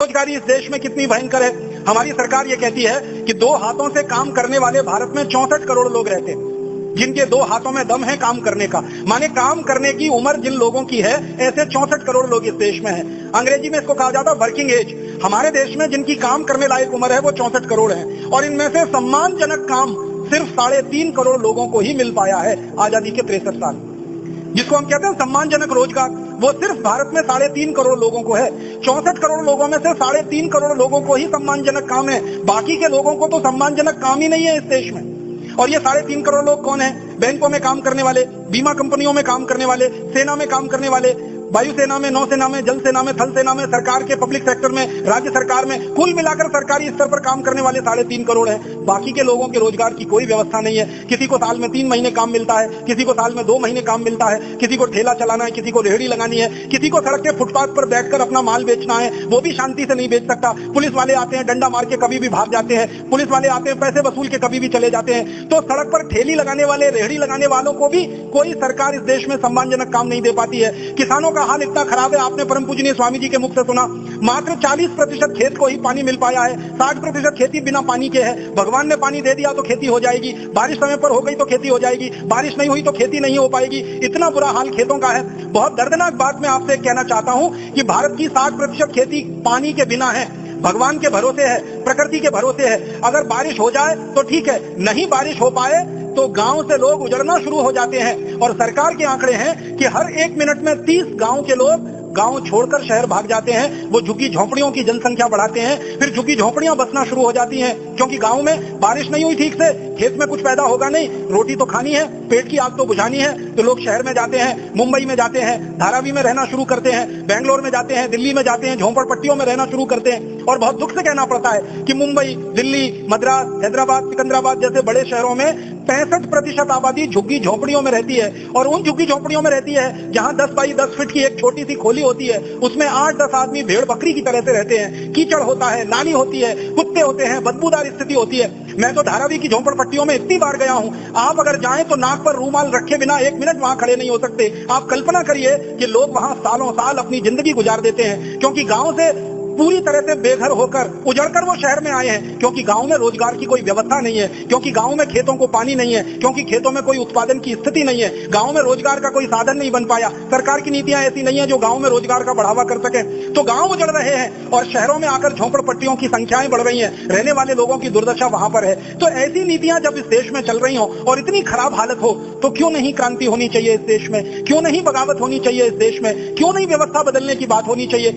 बेरोजगारी इस देश में कितनी भयंकर है। हमारी सरकार ये कहती है कि 2 हाथों से काम करने वाले भारत में 64 करोड़ लोग रहते हैं, जिनके 2 हाथों में दम है काम करने का। माने काम करने की उम्र जिन लोगों की है, ऐसे 64 करोड़ लोग इस देश में हैं। अंग्रेजी में इसको कहा जाता है वर्किंग एज। हमारे देश में जिनकी काम करने लायक उम्र है वो 64 करोड़ है, और इनमें से सम्मानजनक काम सिर्फ 3.5 करोड़ लोगों को ही मिल पाया है आजादी के 63 साल। जिसको हम कहते हैं सम्मानजनक रोजगार, वो सिर्फ भारत में 3.5 करोड़ लोगों को है। 64 करोड़ लोगों में से 3.5 करोड़ लोगों को ही सम्मानजनक काम है, बाकी के लोगों को तो सम्मानजनक काम ही नहीं है इस देश में। और ये 3.5 करोड़ लोग कौन है? बैंकों में काम करने वाले, बीमा कंपनियों में काम करने वाले, सेना में काम करने वाले, वायुसेना में, नौसेना में, जल सेना में, थल सेना में, सरकार के पब्लिक सेक्टर में, राज्य सरकार में, कुल मिलाकर सरकारी स्तर पर काम करने वाले 3.5 करोड़ हैं। बाकी के लोगों के रोजगार की कोई व्यवस्था नहीं है। किसी को साल में 3 महीने काम मिलता है, किसी को साल में 2 महीने काम मिलता है, किसी को ठेला चलाना है, किसी को रेहड़ी लगानी है, किसी को सड़क के फुटपाथ पर बैठकर अपना माल बेचना है, वो भी शांति से नहीं बेच सकता। पुलिस वाले आते हैं, डंडा मार के कभी भी भाग जाते हैं, पुलिस वाले आते हैं, पैसे वसूल के कभी भी चले जाते हैं। तो सड़क पर ठेली लगाने वाले, रेहड़ी लगाने वालों को भी कोई सरकार इस देश में सम्मानजनक काम नहीं दे पाती है। किसानों का हाल इतना खराब है, आपने परम पूजनीय स्वामी जी के मुख से सुना, मात्र 40% खेत को ही पानी मिल पाया है, 60% खेती बिना पानी के है। भगवान ने पानी दे दिया तो खेती हो जाएगी, बारिश समय पर हो गई तो खेती हो जाएगी, बारिश नहीं हुई तो खेती नहीं हो पाएगी। इतना बुरा हाल खेतों का है। बहुत दर्दनाक बात मैं आपसे कहना चाहता हूं कि भारत की 60% खेती पानी के बिना है, भगवान के भरोसे है, प्रकृति के भरोसे है। अगर बारिश हो जाए तो ठीक है, नहीं बारिश हो पाए तो गांव से लोग उजड़ना शुरू हो जाते हैं। और सरकार के आंकड़े हैं कि हर 1 मिनट में 30 गांव के लोग गांव छोड़कर शहर भाग जाते हैं। वो झुग्गी झोंपड़ियों की जनसंख्या बढ़ाते हैं, फिर झुग्गी झोंपड़ियां बसना शुरू हो जाती हैं, क्योंकि गांव में बारिश नहीं हुई ठीक से, खेत में कुछ पैदा होगा नहीं, रोटी तो खानी है, पेट की आग तो बुझानी है, तो लोग शहर में जाते हैं, मुंबई में जाते हैं, धारावी में रहना शुरू करते हैं, बेंगलोर में जाते हैं, दिल्ली में जाते हैं, झोंपड़पट्टियों में रहना शुरू करते हैं। और बहुत दुख से कहना पड़ता है कि मुंबई, दिल्ली, मद्रास, हैदराबाद, सिकंदराबाद जैसे बड़े शहरों में 65% आबादी झुग्गी झोंपड़ियों में रहती है। और उन झुग्गी झोंपड़ियों में रहती है जहां 10 बाई 10 फीट की एक छोटी सी खोली होती है, उसमें 8-10 आदमी भेड़ बकरी की तरह से रहते हैं। कीचड़ होता है, नाली होती है, कुत्ते होते हैं, बदबूदार स्थिति होती है। मैं तो धारावी की झोंपड़पट्टियों में इतनी बार गया हूं, आप अगर जाएं तो नाक पर रूमाल रखे बिना 1 मिनट वहां खड़े नहीं हो सकते। आप कल्पना करिए कि लोग वहां सालों साल अपनी जिंदगी गुजार देते हैं, क्योंकि गांव से पूरी तरह से बेघर होकर, उजड़कर वो शहर में आए हैं, क्योंकि गांव में रोजगार की कोई व्यवस्था नहीं है, क्योंकि गांव में खेतों को पानी नहीं है, क्योंकि खेतों में कोई उत्पादन की स्थिति नहीं है, गांव में रोजगार का कोई साधन नहीं बन पाया। सरकार की नीतियां ऐसी नहीं है जो गांव में रोजगार का बढ़ावा कर सके। तो गांव उजड़ रहे हैं और शहरों में आकर झोंपड़पट्टियों की संख्याएं बढ़ रही हैं, रहने वाले लोगों की दुर्दशा वहां पर है। तो ऐसी नीतियां जब इस देश में चल रही हो और इतनी खराब हालत हो, तो क्यों नहीं क्रांति होनी चाहिए इस देश में? क्यों नहीं बगावत होनी चाहिए इस देश में? क्यों नहीं व्यवस्था बदलने की बात होनी चाहिए?